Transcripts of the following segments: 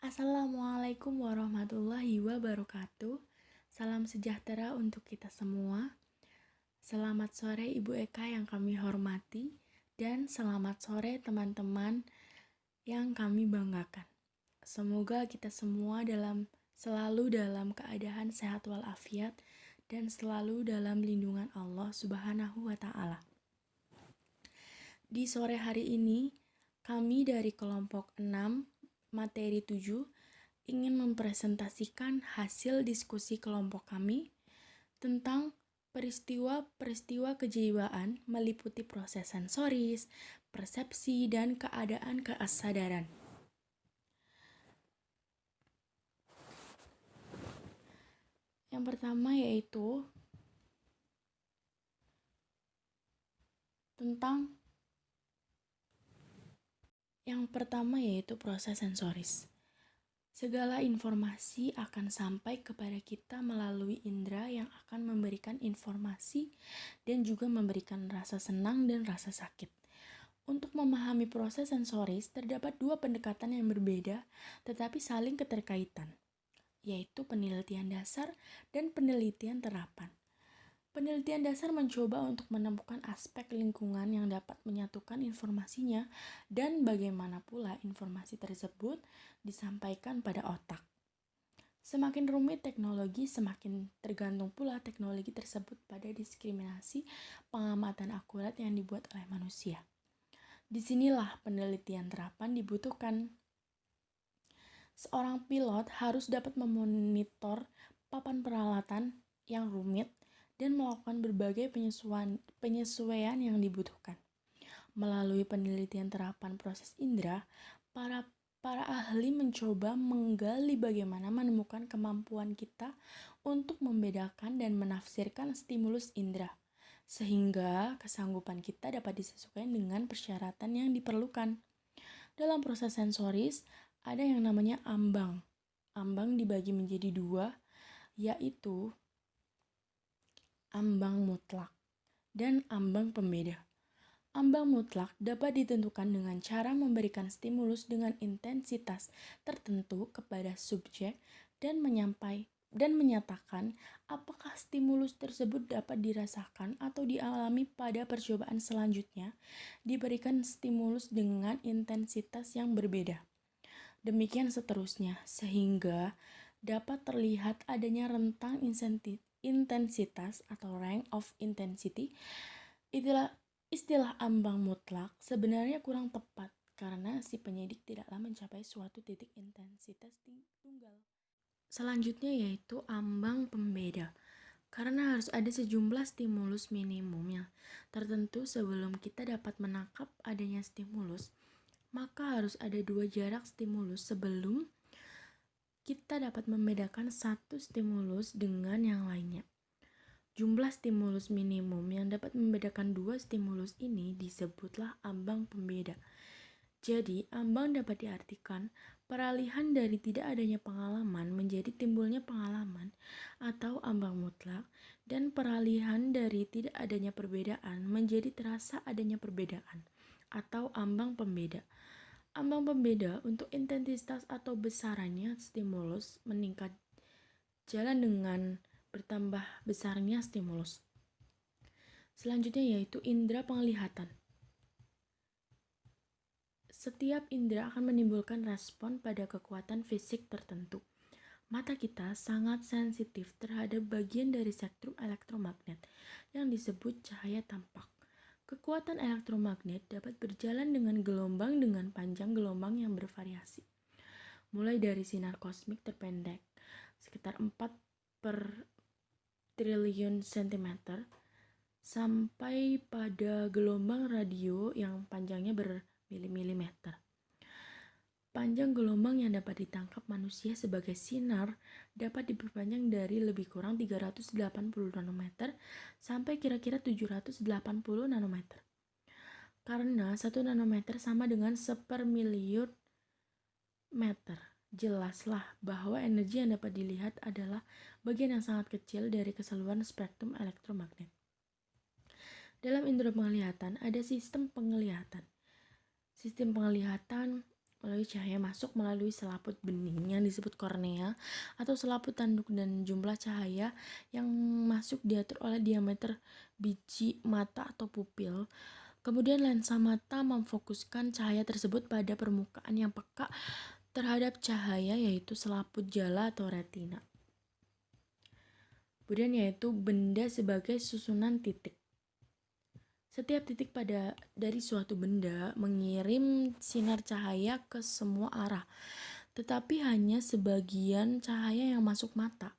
Assalamualaikum warahmatullahi wabarakatuh. Salam sejahtera untuk kita semua. Selamat sore Ibu Eka yang kami hormati, dan selamat sore teman-teman yang kami banggakan. Semoga kita semua selalu dalam keadaan sehat walafiat dan selalu dalam lindungan Allah Subhanahu wa Ta'ala. Di sore hari ini, kami dari kelompok 6 materi 7 ingin mempresentasikan hasil diskusi kelompok kami tentang peristiwa-peristiwa kejiwaan meliputi proses sensoris, persepsi, dan keadaan kesadaran. Yang pertama yaitu proses sensoris. Segala informasi akan sampai kepada kita melalui indera yang akan memberikan informasi dan juga memberikan rasa senang dan rasa sakit. Untuk memahami proses sensoris, terdapat dua pendekatan yang berbeda tetapi saling keterkaitan, yaitu penelitian dasar dan penelitian terapan. Penelitian dasar mencoba untuk menemukan aspek lingkungan yang dapat menyatukan informasinya dan bagaimana pula informasi tersebut disampaikan pada otak. Semakin rumit teknologi, semakin tergantung pula teknologi tersebut pada diskriminasi pengamatan akurat yang dibuat oleh manusia. Disinilah penelitian terapan dibutuhkan. Seorang pilot harus dapat memonitor papan peralatan yang rumit dan melakukan berbagai penyesuaian yang dibutuhkan. Melalui penelitian terapan proses indera, para ahli mencoba menggali bagaimana menemukan kemampuan kita untuk membedakan dan menafsirkan stimulus indera, sehingga kesanggupan kita dapat disesuaikan dengan persyaratan yang diperlukan. Dalam proses sensoris, ada yang namanya ambang. Ambang dibagi menjadi dua, yaitu ambang mutlak dan ambang pembeda. Ambang mutlak dapat ditentukan dengan cara memberikan stimulus dengan intensitas tertentu kepada subjek dan menyatakan apakah stimulus tersebut dapat dirasakan atau dialami pada percobaan selanjutnya diberikan stimulus dengan intensitas yang berbeda. Demikian seterusnya, sehingga dapat terlihat adanya rentang intensitas atau range of intensity. Istilah ambang mutlak sebenarnya kurang tepat karena si penyidik tidaklah mencapai suatu titik intensitas tunggal. Selanjutnya yaitu ambang pembeda. Karena harus ada sejumlah stimulus minimum yang tertentu sebelum kita dapat menangkap adanya stimulus, maka harus ada dua jarak stimulus sebelum kita dapat membedakan satu stimulus dengan yang lainnya. Jumlah stimulus minimum yang dapat membedakan dua stimulus ini disebutlah ambang pembeda. Jadi, ambang dapat diartikan peralihan dari tidak adanya pengalaman menjadi timbulnya pengalaman atau ambang mutlak, dan peralihan dari tidak adanya perbedaan menjadi terasa adanya perbedaan atau ambang pembeda. Ambang pembeda untuk intensitas atau besarannya stimulus meningkat jalan dengan bertambah besarnya stimulus. Selanjutnya yaitu indera penglihatan. Setiap indera akan menimbulkan respon pada kekuatan fisik tertentu. Mata kita sangat sensitif terhadap bagian dari spektrum elektromagnet yang disebut cahaya tampak. Kekuatan elektromagnet dapat berjalan dengan gelombang dengan panjang gelombang yang bervariasi. Mulai dari sinar kosmik terpendek sekitar 4 triliun sentimeter sampai pada gelombang radio yang panjangnya bermili-milimeter. Panjang gelombang yang dapat ditangkap manusia sebagai sinar dapat diperpanjang dari lebih kurang 380 nanometer sampai kira-kira 780 nanometer. Karena 1 nanometer sama dengan 1/1000 meter. Jelaslah bahwa energi yang dapat dilihat adalah bagian yang sangat kecil dari keseluruhan spektrum elektromagnet. Dalam indera penglihatan ada sistem penglihatan. Sistem penglihatan cahaya masuk melalui selaput bening yang disebut kornea atau selaput tanduk, dan jumlah cahaya yang masuk diatur oleh diameter biji mata atau pupil. Kemudian lensa mata memfokuskan cahaya tersebut pada permukaan yang peka terhadap cahaya, yaitu selaput jala atau retina. Kemudian yaitu benda sebagai susunan titik. Setiap titik dari suatu benda mengirim sinar cahaya ke semua arah, tetapi hanya sebagian cahaya yang masuk mata.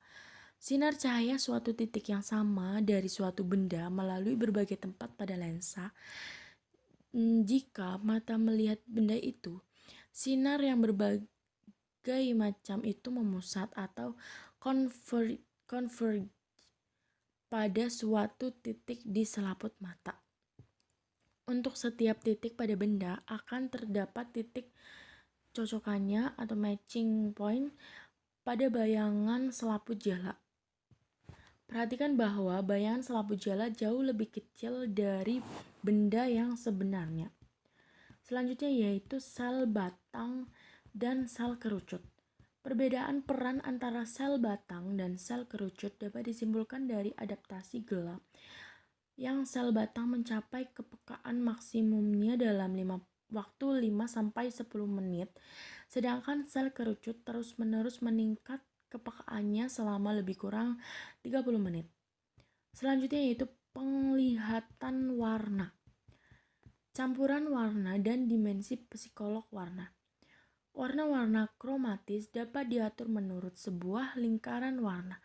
Sinar cahaya suatu titik yang sama dari suatu benda melalui berbagai tempat pada lensa. Jika mata melihat benda itu, sinar yang berbagai macam itu memusat atau converge pada suatu titik di selaput mata. Untuk setiap titik pada benda akan terdapat titik cocokannya atau matching point pada bayangan selaput jala. Perhatikan bahwa bayangan selaput jala jauh lebih kecil dari benda yang sebenarnya. Selanjutnya yaitu sel batang dan sel kerucut. Perbedaan peran antara sel batang dan sel kerucut dapat disimpulkan dari adaptasi gelap, yang sel batang mencapai kepekaan maksimumnya dalam waktu 5-10 menit, sedangkan sel kerucut terus-menerus meningkat kepekaannya selama lebih kurang 30 menit. Selanjutnya yaitu penglihatan warna. Campuran warna dan dimensi psikolog warna. Warna-warna kromatis dapat diatur menurut sebuah lingkaran warna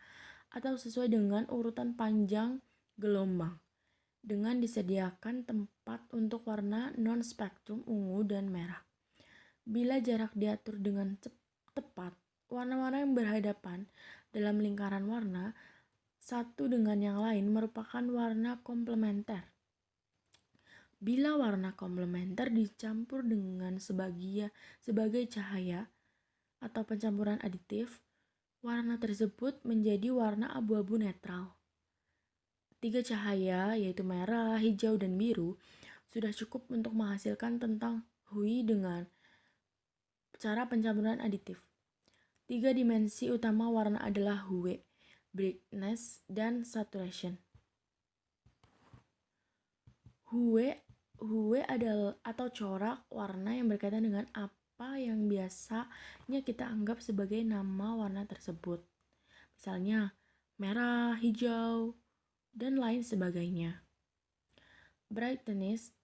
atau sesuai dengan urutan panjang gelombang, dengan disediakan tempat untuk warna non-spektrum ungu dan merah. Bila jarak diatur dengan tepat, warna-warna yang berhadapan dalam lingkaran warna satu dengan yang lain merupakan warna komplementer. Bila warna komplementer dicampur dengan sebagai cahaya atau pencampuran aditif, warna tersebut menjadi warna abu-abu netral. 3 cahaya, yaitu merah, hijau, dan biru, sudah cukup untuk menghasilkan tentang hue dengan cara pencampuran aditif. 3 dimensi utama warna adalah hue, brightness, dan saturation. Hue adalah atau corak warna yang berkaitan dengan apa yang biasanya kita anggap sebagai nama warna tersebut. Misalnya merah, hijau, dan lain sebagainya. Brightness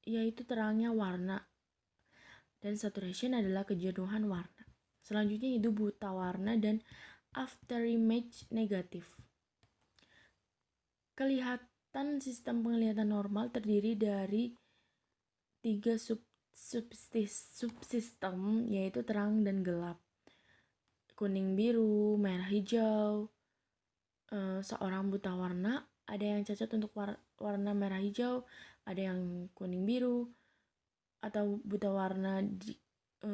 yaitu terangnya warna, dan saturation adalah kejenuhan warna. Selanjutnya itu buta warna dan afterimage negatif. Sistem penglihatan normal terdiri dari 3 subsistem, yaitu terang dan gelap, kuning biru, merah hijau. Seorang buta warna ada yang cocok untuk warna merah hijau, ada yang kuning biru, atau buta warna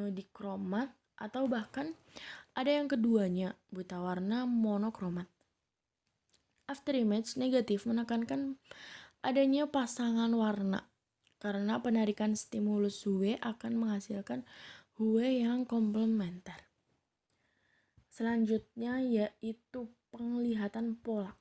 dikromat, atau bahkan ada yang keduanya, buta warna monokromat. Afterimage negatif menekankan adanya pasangan warna karena penarikan stimulus hue akan menghasilkan hue yang komplementer. Selanjutnya yaitu penglihatan pola.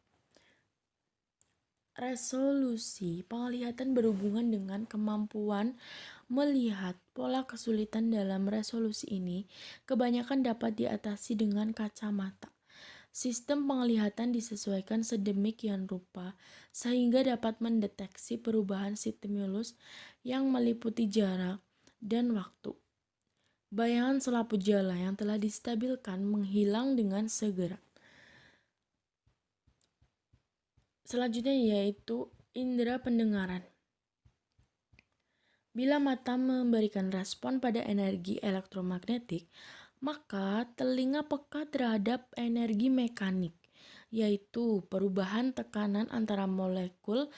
Resolusi penglihatan berhubungan dengan kemampuan melihat. Pola kesulitan dalam resolusi ini kebanyakan dapat diatasi dengan kacamata. Sistem penglihatan disesuaikan sedemikian rupa sehingga dapat mendeteksi perubahan stimulus yang meliputi jarak dan waktu. Bayangan selaput jala yang telah distabilkan menghilang dengan segera. Selanjutnya yaitu indera pendengaran. Bila mata memberikan respon pada energi elektromagnetik, maka telinga peka terhadap energi mekanik, yaitu perubahan tekanan antara molekul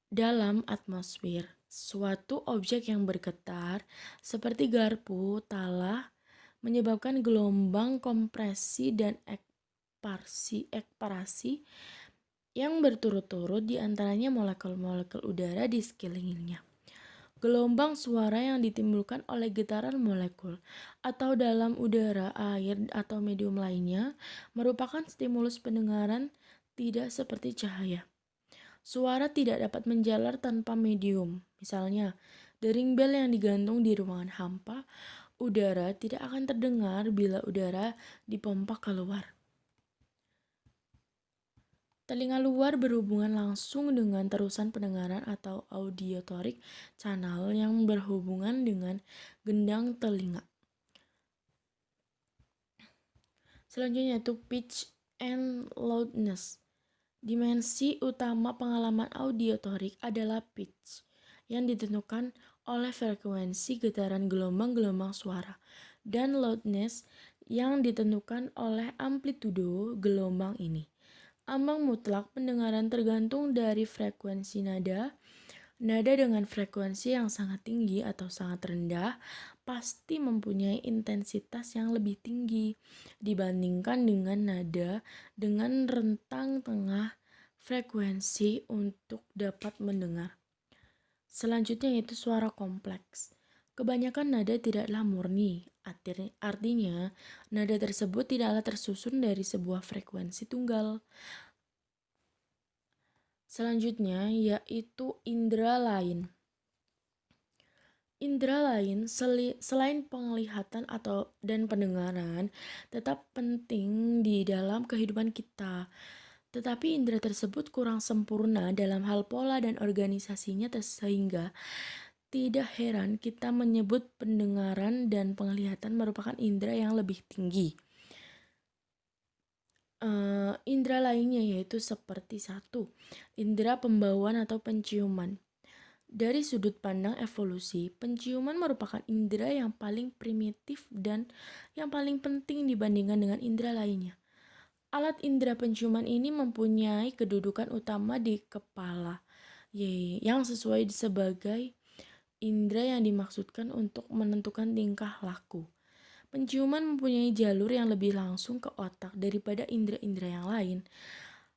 dalam atmosfer. Suatu objek yang bergetar seperti garpu talah menyebabkan gelombang kompresi dan ekspansi yang berturut-turut di antaranya molekul-molekul udara di sekelilingnya. Gelombang suara yang ditimbulkan oleh getaran molekul atau dalam udara, air, atau medium lainnya merupakan stimulus pendengaran tidak seperti cahaya. Suara tidak dapat menjalar tanpa medium. Misalnya, dering bel yang digantung di ruangan hampa, udara tidak akan terdengar bila udara dipompa keluar. Telinga luar berhubungan langsung dengan terusan pendengaran atau auditorik channel yang berhubungan dengan gendang telinga. Selanjutnya itu pitch and loudness. Dimensi utama pengalaman auditorik adalah pitch yang ditentukan oleh frekuensi getaran gelombang-gelombang suara dan loudness yang ditentukan oleh amplitudo gelombang ini. Ambang mutlak pendengaran tergantung dari frekuensi nada. Nada dengan frekuensi yang sangat tinggi atau sangat rendah pasti mempunyai intensitas yang lebih tinggi dibandingkan dengan nada dengan rentang tengah frekuensi untuk dapat mendengar. Selanjutnya yaitu suara kompleks. Kebanyakan nada tidaklah murni, artinya nada tersebut tidaklah tersusun dari sebuah frekuensi tunggal. Selanjutnya yaitu indera lain. Indera lain selain penglihatan dan pendengaran tetap penting di dalam kehidupan kita. Tetapi indera tersebut kurang sempurna dalam hal pola dan organisasinya sehingga tidak heran kita menyebut pendengaran dan penglihatan merupakan indera yang lebih tinggi. Indera lainnya yaitu seperti 1. Indera pembauan atau penciuman. Dari sudut pandang evolusi, penciuman merupakan indera yang paling primitif dan yang paling penting dibandingkan dengan indera lainnya. Alat indera penciuman ini mempunyai kedudukan utama di kepala, yang sesuai sebagai indera yang dimaksudkan untuk menentukan tingkah laku. Penciuman mempunyai jalur yang lebih langsung ke otak daripada indera-indera yang lain.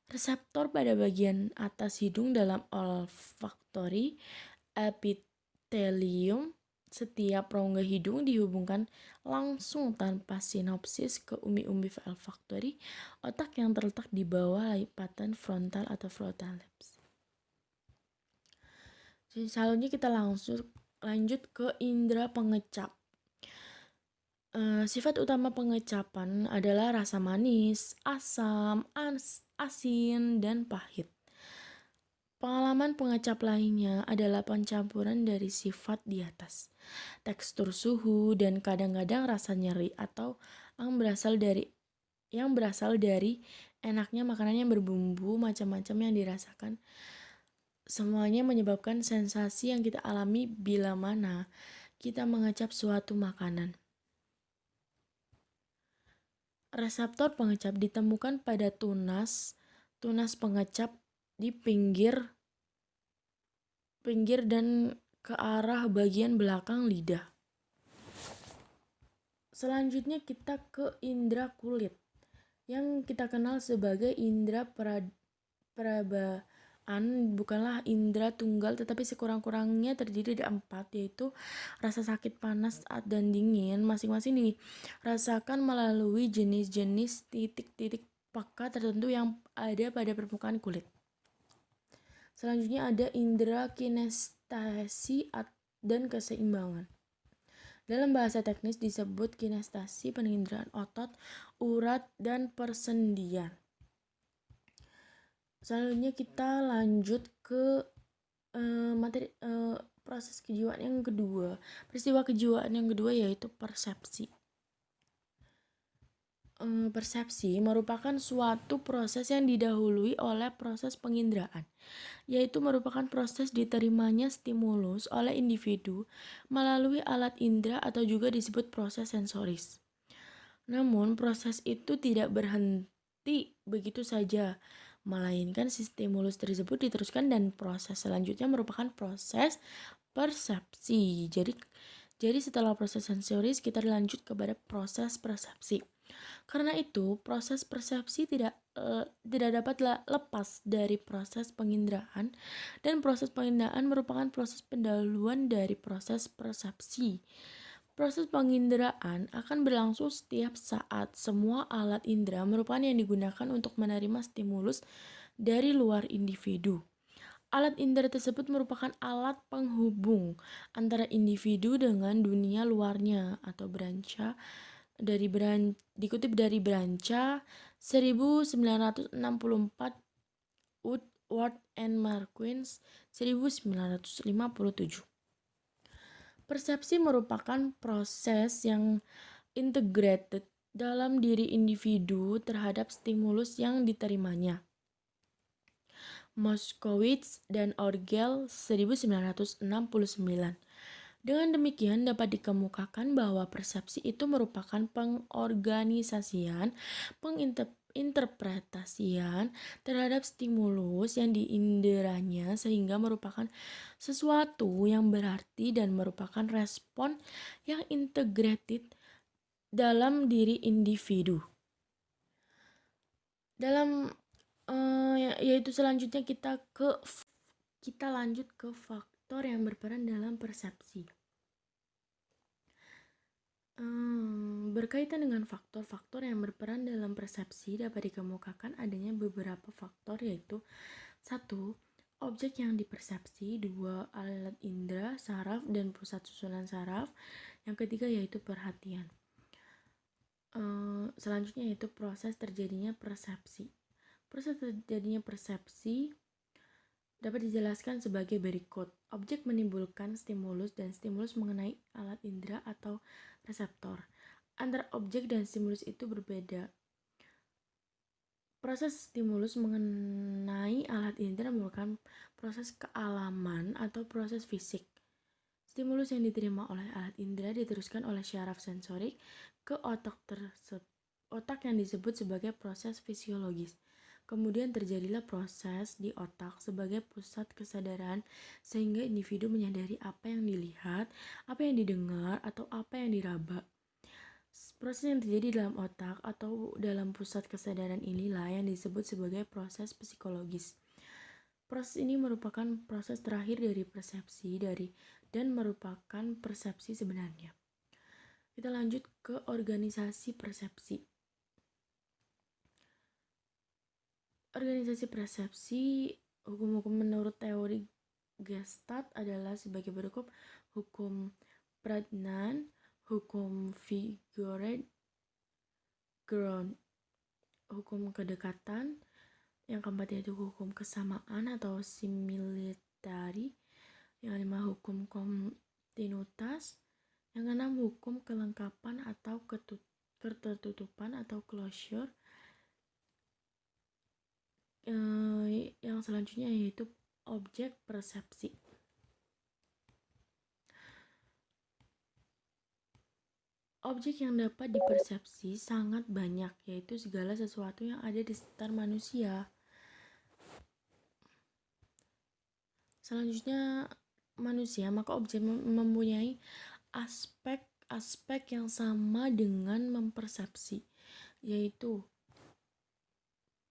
Reseptor pada bagian atas hidung dalam olfaktori epithelium setiap rongga hidung dihubungkan langsung tanpa sinopsis ke umbi-umbi olfaktori otak yang terletak di bawah lipatan frontal atau frontal lobes. Selanjutnya kita lanjut ke indera pengecap. Sifat utama pengecapan adalah rasa manis, asam, asin, dan pahit. Pengalaman pengecap lainnya adalah pencampuran dari sifat di atas, tekstur suhu, dan kadang-kadang rasa nyeri atau yang berasal dari enaknya makanan yang berbumbu macam-macam yang dirasakan. Semuanya menyebabkan sensasi yang kita alami bila mana kita mengecap suatu makanan. Reseptor pengecap ditemukan pada tunas pengecap di pinggir dan ke arah bagian belakang lidah. Selanjutnya kita ke indera kulit yang kita kenal sebagai indera perabaan, bukanlah indera tunggal tetapi sekurang-kurangnya terdiri dari 4, yaitu rasa sakit, panas, dan dingin masing-masing dirasakan melalui jenis-jenis titik-titik peka tertentu yang ada pada permukaan kulit. Selanjutnya ada indera kinestasi dan keseimbangan. Dalam bahasa teknis disebut kinestasi, penginderaan otot, urat, dan persendian. Selanjutnya kita lanjut ke proses kejiwaan yang kedua. Peristiwa kejiwaan yang kedua yaitu persepsi. Persepsi merupakan suatu proses yang didahului oleh proses penginderaan, yaitu merupakan proses diterimanya stimulus oleh individu melalui alat indera atau juga disebut proses sensoris. Namun proses itu tidak berhenti begitu saja, melainkan si stimulus tersebut diteruskan dan proses selanjutnya merupakan proses persepsi. Jadi setelah proses sensoris kita lanjut kepada proses persepsi. Karena itu, proses persepsi tidak dapat lepas dari proses penginderaan, dan proses penginderaan merupakan proses pendahuluan dari proses persepsi. Proses penginderaan akan berlangsung setiap saat semua alat indera merupakan yang digunakan untuk menerima stimulus dari luar individu. Alat indera tersebut merupakan alat penghubung antara individu dengan dunia luarnya atau Branca dikutip dari Branca 1964, Woodward and Marquis 1957. Persepsi merupakan proses yang integrated dalam diri individu terhadap stimulus yang diterimanya. Moskowitz dan Orgel 1969. Dengan demikian dapat dikemukakan bahwa persepsi itu merupakan pengorganisasian, penginterpretasian terhadap stimulus yang diinderanya sehingga merupakan sesuatu yang berarti dan merupakan respon yang integrated dalam diri individu. Yaitu selanjutnya kita lanjut ke faktor yang berperan dalam persepsi. Berkaitan dengan faktor-faktor yang berperan dalam persepsi dapat dikemukakan adanya beberapa faktor, yaitu 1. Objek yang dipersepsi, 2. Alat indera, saraf, dan pusat susunan saraf. Yang ketiga yaitu perhatian. Selanjutnya yaitu proses terjadinya persepsi. Proses terjadinya persepsi dapat dijelaskan sebagai berikut. Objek menimbulkan stimulus dan stimulus mengenai alat indera atau reseptor. Antara objek dan stimulus itu berbeda. Proses stimulus mengenai alat indera merupakan proses kealaman atau proses fisik. Stimulus yang diterima oleh alat indera diteruskan oleh syaraf sensorik ke otak yang disebut sebagai proses fisiologis. Kemudian terjadilah proses di otak sebagai pusat kesadaran sehingga individu menyadari apa yang dilihat, apa yang didengar, atau apa yang diraba. Proses yang terjadi dalam otak atau dalam pusat kesadaran inilah yang disebut sebagai proses psikologis. Proses ini merupakan proses terakhir dari persepsi dan merupakan persepsi sebenarnya. Kita lanjut ke organisasi persepsi. Organisasi persepsi, hukum-hukum menurut teori Gestalt adalah sebagai berikut: hukum Prägnanz, hukum Figuered-Ground, hukum kedekatan. Yang keempat yaitu hukum kesamaan atau similarity. Yang kelima hukum kontinuitas. Yang keenam hukum kelengkapan atau ketertutupan atau closure. Yang selanjutnya yaitu objek persepsi. Objek yang dapat dipersepsi sangat banyak, yaitu segala sesuatu yang ada di sekitar manusia. Selanjutnya manusia, maka objek mempunyai aspek-aspek yang sama dengan mempersepsi, yaitu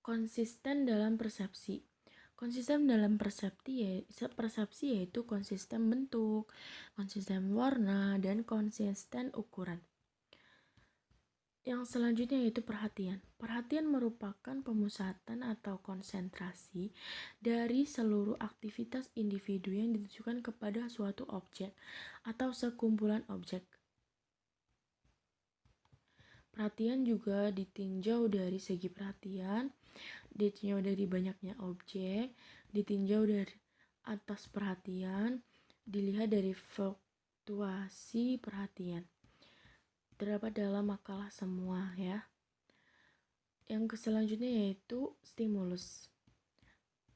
konsisten dalam persepsi. Konsisten dalam persepsi yaitu konsisten bentuk, konsisten warna, dan konsisten ukuran. Yang selanjutnya yaitu perhatian. Perhatian merupakan pemusatan atau konsentrasi dari seluruh aktivitas individu yang ditujukan kepada suatu objek atau sekumpulan objek. Perhatian juga ditinjau dari segi perhatian, ditinjau dari banyaknya objek, ditinjau dari atas perhatian, dilihat dari fluktuasi perhatian. Terdapat dalam makalah semua ya. Yang selanjutnya yaitu stimulus.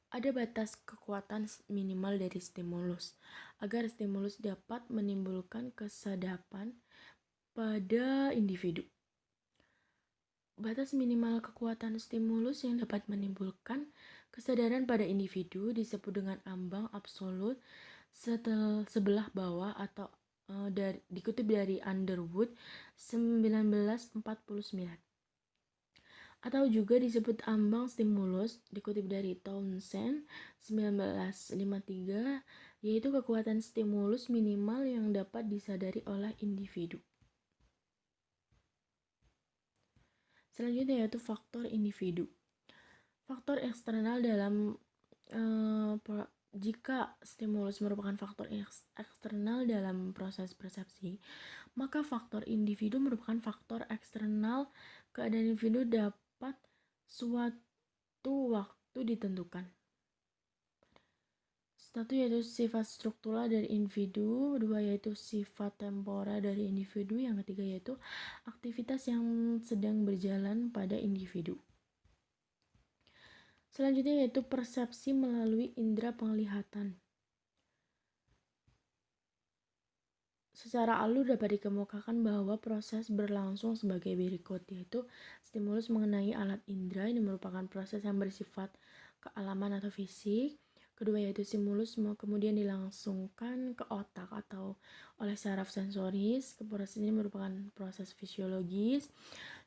Ada batas kekuatan minimal dari stimulus agar stimulus dapat menimbulkan kesadapan pada individu. Batas minimal kekuatan stimulus yang dapat menimbulkan kesadaran pada individu disebut dengan ambang absolut sebelah bawah atau dikutip dari Underwood 1949. atau juga disebut ambang stimulus, dikutip dari Townsend 1953, yaitu kekuatan stimulus minimal yang dapat disadari oleh individu. Selanjutnya yaitu faktor individu. Faktor eksternal dalam jika stimulus merupakan faktor eksternal dalam proses persepsi, maka faktor individu merupakan faktor eksternal keadaan individu dapat suatu waktu ditentukan. Satu yaitu sifat struktural dari individu, dua yaitu sifat temporal dari individu, yang ketiga yaitu aktivitas yang sedang berjalan pada individu. Selanjutnya yaitu persepsi melalui indera penglihatan. Secara alur dapat dikemukakan bahwa proses berlangsung sebagai berikut, yaitu stimulus mengenai alat indera ini merupakan proses yang bersifat kealaman atau fisik. Kedua yaitu stimulus kemudian dilangsungkan ke otak atau oleh saraf sensoris. Proses ini merupakan proses fisiologis.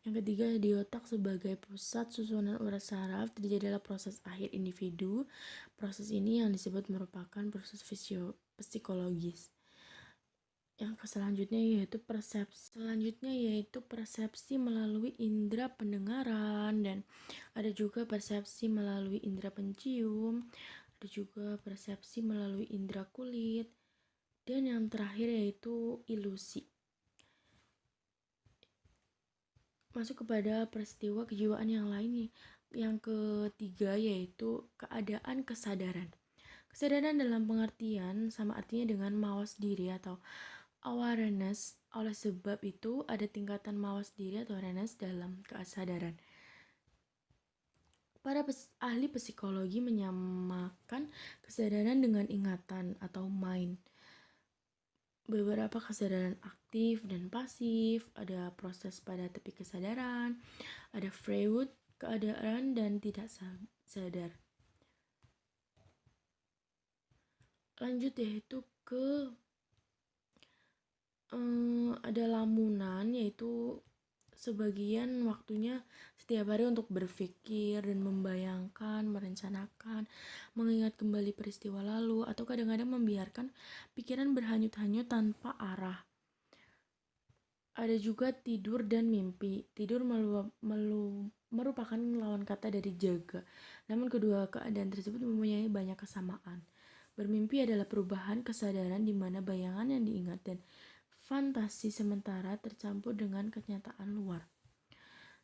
Yang ketiga di otak sebagai pusat susunan urat saraf terjadilah proses akhir individu. Proses ini yang disebut merupakan proses psikologis. Yang selanjutnya yaitu persepsi melalui indera pendengaran, dan ada juga persepsi melalui indera pencium, ada juga persepsi melalui indera kulit, dan yang terakhir yaitu ilusi. Masuk kepada peristiwa kejiwaan yang lain nih. Yang ketiga yaitu keadaan kesadaran. Kesadaran dalam pengertian sama artinya dengan mawas diri atau awareness. Oleh sebab itu ada tingkatan mawas diri atau awareness dalam kesadaran. Para ahli psikologi menyamakan kesadaran dengan ingatan atau mind. Beberapa kesadaran aktif dan pasif, ada proses pada tepi kesadaran, ada Freud, keadaan dan tidak sadar. Lanjut yaitu ke ada lamunan, yaitu sebagian waktunya setiap hari untuk berpikir dan membayangkan, merencanakan, mengingat kembali peristiwa lalu, atau kadang-kadang membiarkan pikiran berhanyut-hanyut tanpa arah. Ada juga tidur dan mimpi. Tidur merupakan lawan kata dari jaga. Namun kedua keadaan tersebut mempunyai banyak kesamaan. Bermimpi adalah perubahan kesadaran di mana bayangan yang diingat dan fantasi sementara tercampur dengan kenyataan luar.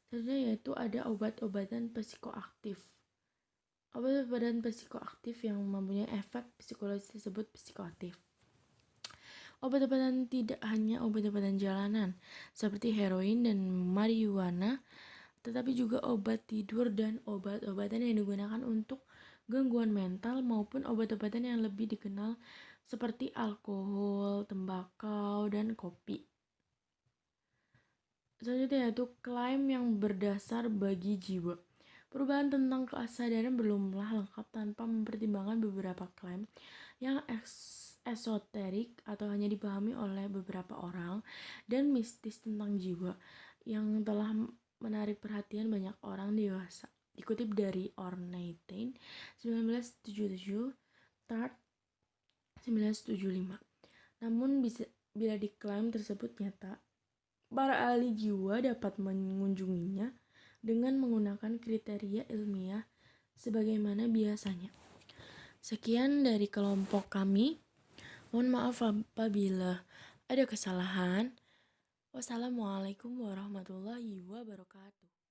Selanjutnya yaitu ada obat-obatan psikoaktif. Obat-obatan psikoaktif yang mempunyai efek psikologis disebut psikoaktif. Obat-obatan tidak hanya obat-obatan jalanan seperti heroin dan marijuana, tetapi juga obat tidur dan obat-obatan yang digunakan untuk gangguan mental maupun obat-obatan yang lebih dikenal seperti alkohol, tembakau, dan kopi. Selanjutnya yaitu klaim yang berdasar bagi jiwa. Perubahan tentang kesadaran belumlah lengkap tanpa mempertimbangkan beberapa klaim yang esoterik atau hanya dipahami oleh beberapa orang dan mistis tentang jiwa yang telah menarik perhatian banyak orang dewasa. Dikutip dari Ornstein 1977, Tart 1975. Namun bila diklaim tersebut nyata, para ahli jiwa dapat mengunjunginya dengan menggunakan kriteria ilmiah sebagaimana biasanya. Sekian dari kelompok kami. Mohon maaf apabila ada kesalahan. Wassalamualaikum warahmatullahi wabarakatuh.